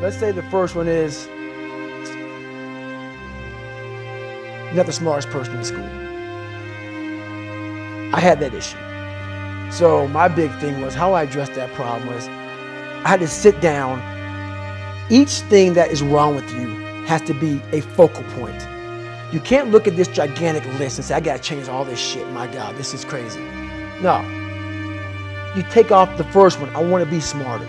Let's say the first one is, you're not the smartest person in school. I had that issue. So my big thing was how I addressed that problem was I had to sit down. Each thing that is wrong with you has to be a focal point. You can't look at this gigantic list and say, I gotta change all this shit. My God, this is crazy. No. You take off the first one. I want to be smarter.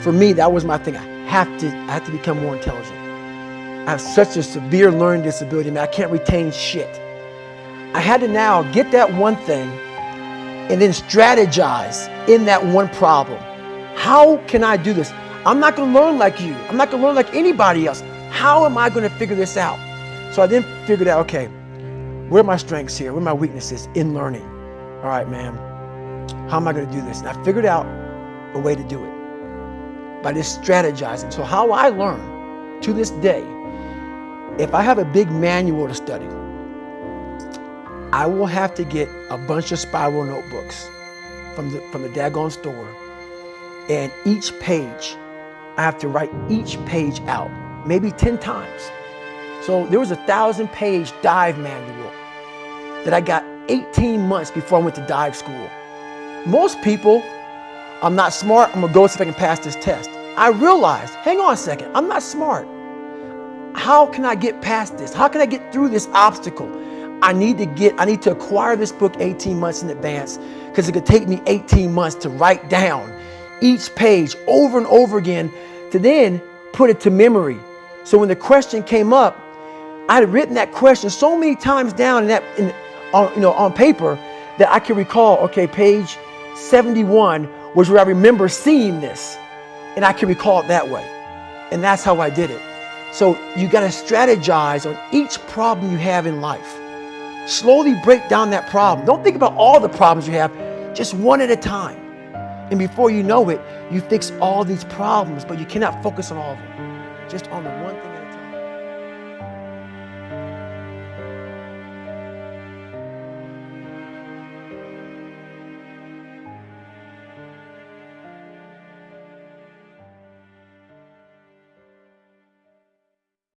For me, that was my thing. I have to become more intelligent. I have such a severe learning disability, man. I can't retain shit. I had to now get that one thing and then strategize in that one problem. How can I do this? I'm not going to learn like you. I'm not going to learn like anybody else. How am I going to figure this out? So I then figured out, okay, where are my strengths here? Where are my weaknesses in learning? All right, man, how am I going to do this? And I figured out a way to do it by just strategizing. So how I learn to this day, if I have a big manual to study, I will have to get a bunch of spiral notebooks from the daggone store, and each page, I have to write each page out, maybe 10 times. So there was a 1,000-page dive manual that I got 18 months before I went to dive school. Most people, I'm not smart, I'm gonna go see if I can pass this test. I realized, hang on a second, I'm not smart. How can I get past this? How can I get through this obstacle? I need to acquire this book 18 months in advance, because it could take me 18 months to write down each page over and over again to then put it to memory. So when the question came up, I had written that question so many times down on paper that I can recall, okay, page 71 was where I remember seeing this, and I can recall it that way. And that's how I did it. So you got to strategize on each problem you have in life. Slowly break down that problem. Don't think about all the problems you have, just one at a time. And before you know it, you fix all these problems, but you cannot focus on all of them. Just on the one thing.